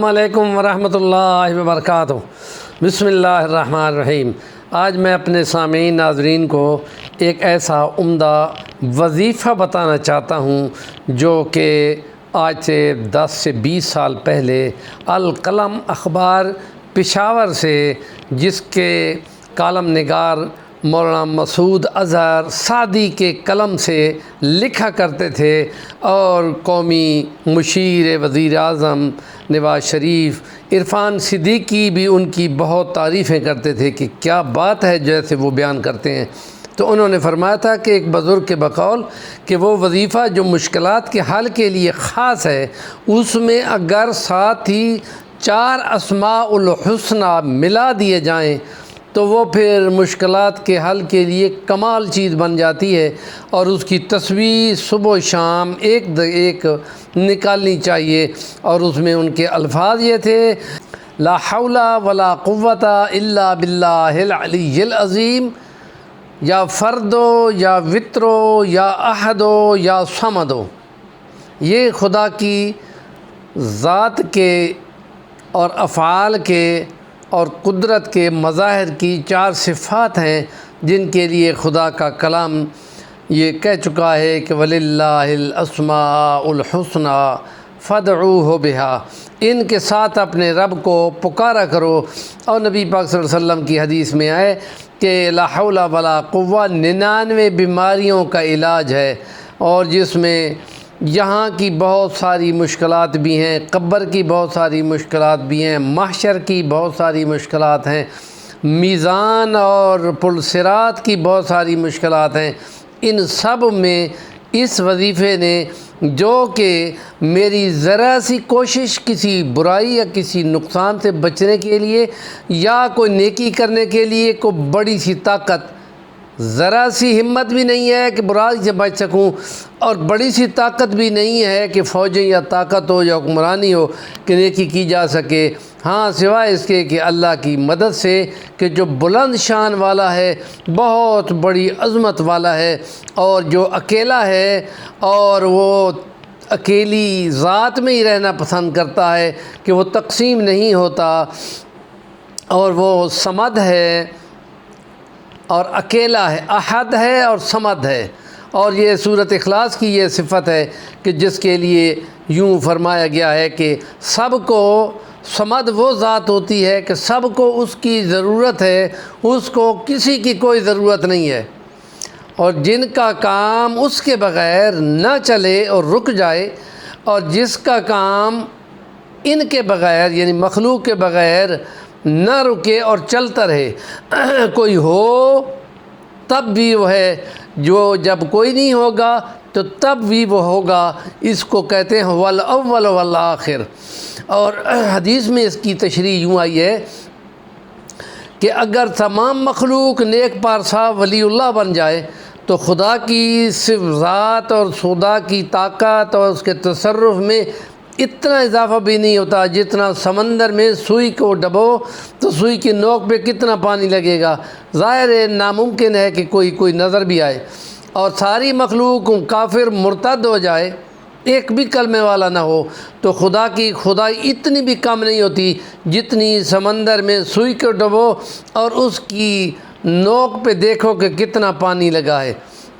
السلام علیکم ورحمۃ اللہ وبرکاتہ۔ بسم اللہ الرحمن الرحیم۔ آج میں اپنے سامعین ناظرین کو ایک ایسا عمدہ وظیفہ بتانا چاہتا ہوں جو کہ آج سے 10 سے 20 سال پہلے القلم اخبار پشاور سے، جس کے کالم نگار مولانا مسعود اظہر سعدی کے قلم سے لکھا کرتے تھے، اور قومی مشیر وزیر اعظم نواز شریف عرفان صدیقی بھی ان کی بہت تعریفیں کرتے تھے کہ کیا بات ہے جیسے وہ بیان کرتے ہیں۔ تو انہوں نے فرمایا تھا کہ ایک بزرگ کے بقول کہ وہ وظیفہ جو مشکلات کے حل کے لیے خاص ہے، اس میں اگر ساتھ ہی 4 اسماء الحسنی ملا دیے جائیں تو وہ پھر مشکلات کے حل کے لیے کمال چیز بن جاتی ہے، اور اس کی تصویر صبح و شام ایک نکالنی چاہیے۔ اور اس میں ان کے الفاظ یہ تھے: لا حول ولا قوت الا باللہ العلی العظیم، یا فردو یا وطرو یا احدو یا صمدو۔ یہ خدا کی ذات کے اور افعال کے اور قدرت کے مظاہر کی 4 صفات ہیں، جن کے لیے خدا کا کلام یہ کہہ چکا ہے کہ وَلِلَّهِ الْأَسْمَاءُ الْحُسْنَى فَادْعُوهُ بِهَا۔ ان کے ساتھ اپنے رب کو پکارا کرو۔ اور نبی پاک صلی اللہ علیہ وسلم کی حدیث میں آئے کہ لا حول ولا قوہ 99 بیماریوں کا علاج ہے، اور جس میں یہاں کی بہت ساری مشکلات بھی ہیں، قبر کی بہت ساری مشکلات بھی ہیں، محشر کی بہت ساری مشکلات ہیں، میزان اور پل صراط کی بہت ساری مشکلات ہیں۔ ان سب میں اس وظیفے نے، جو کہ میری ذرا سی کوشش کسی برائی یا کسی نقصان سے بچنے کے لیے یا کوئی نیکی کرنے کے لیے کوئی بڑی سی طاقت، ذرا سی ہمت بھی نہیں ہے کہ برائی سے بچ سکوں، اور بڑی سی طاقت بھی نہیں ہے کہ فوجیں یا طاقت ہو یا حکمرانی ہو کہ نیکی کی جا سکے، ہاں سوائے اس کے کہ اللہ کی مدد سے، کہ جو بلند شان والا ہے، بہت بڑی عظمت والا ہے، اور جو اکیلا ہے اور وہ اکیلی ذات میں ہی رہنا پسند کرتا ہے کہ وہ تقسیم نہیں ہوتا، اور وہ صمد ہے اور اکیلا ہے، احد ہے اور صمد ہے۔ اور یہ سورۃ اخلاص کی یہ صفت ہے کہ جس کے لیے یوں فرمایا گیا ہے کہ سب کو صمد وہ ذات ہوتی ہے کہ سب کو اس کی ضرورت ہے، اس کو کسی کی کوئی ضرورت نہیں ہے، اور جن کا کام اس کے بغیر نہ چلے اور رک جائے، اور جس کا کام ان کے بغیر یعنی مخلوق کے بغیر نہ رکے اور چلتا رہے، کوئی ہو تب بھی وہ ہے، جو جب کوئی نہیں ہوگا تو تب بھی وہ ہوگا، اس کو کہتے ہیں والاول والآخر۔ اور حدیث میں اس کی تشریح یوں آئی ہے کہ اگر تمام مخلوق نیک پارسا ولی اللہ بن جائے تو خدا کی صرف ذات اور خدا کی طاقت اور اس کے تصرف میں اتنا اضافہ بھی نہیں ہوتا جتنا سمندر میں سوئی کو ڈبو تو سوئی کی نوک پہ کتنا پانی لگے گا۔ ظاہر ہے ناممکن ہے کہ کوئی نظر بھی آئے، اور ساری مخلوق کافر مرتد ہو جائے، ایک بھی کلمے والا نہ ہو، تو خدا کی خدائی اتنی بھی کم نہیں ہوتی جتنی سمندر میں سوئی کو ڈبو اور اس کی نوک پہ دیکھو کہ کتنا پانی لگا ہے۔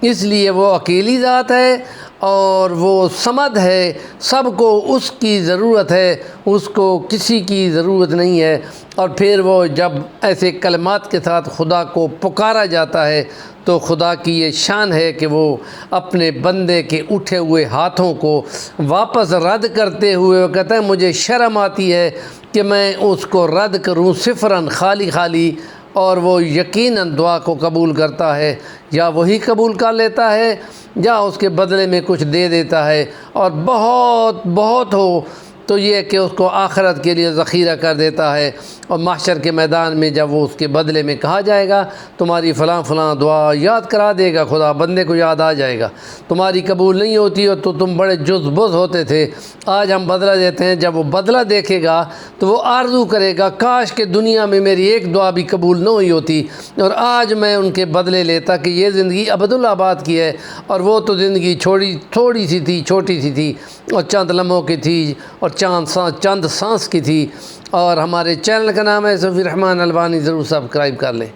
اس لیے وہ اکیلی ذات ہے اور وہ صمد ہے، سب کو اس کی ضرورت ہے، اس کو کسی کی ضرورت نہیں ہے۔ اور پھر وہ جب ایسے کلمات کے ساتھ خدا کو پکارا جاتا ہے تو خدا کی یہ شان ہے کہ وہ اپنے بندے کے اٹھے ہوئے ہاتھوں کو واپس رد کرتے ہوئے وہ کہتا ہے مجھے شرم آتی ہے کہ میں اس کو رد کروں صفراً خالی، اور وہ یقیناً دعا کو قبول کرتا ہے، یا وہی قبول کر لیتا ہے یا اس کے بدلے میں کچھ دے دیتا ہے، اور بہت ہو تو یہ کہ اس کو آخرت کے لیے ذخیرہ کر دیتا ہے، اور محشر کے میدان میں جب وہ اس کے بدلے میں کہا جائے گا تمہاری فلاں دعا یاد کرا دے گا خدا، بندے کو یاد آ جائے گا، تمہاری قبول نہیں ہوتی ہو تو تم بڑے جز بز ہوتے تھے، آج ہم بدلہ دیتے ہیں۔ جب وہ بدلہ دیکھے گا تو وہ آرزو کرے گا کاش کہ دنیا میں میری ایک دعا بھی قبول نہ ہوئی ہوتی، اور آج میں ان کے بدلے لیتا کہ یہ زندگی ابدالآباد کی ہے، اور وہ تو زندگی تھوڑی سی تھی، چھوٹی سی تھی، اور چند لمحوں کی تھی، اور چند سانس کی تھی، اور ہمارے چینل کا نام ہے صفی الرحمن البانی، ضرور سبسکرائب کر لیں۔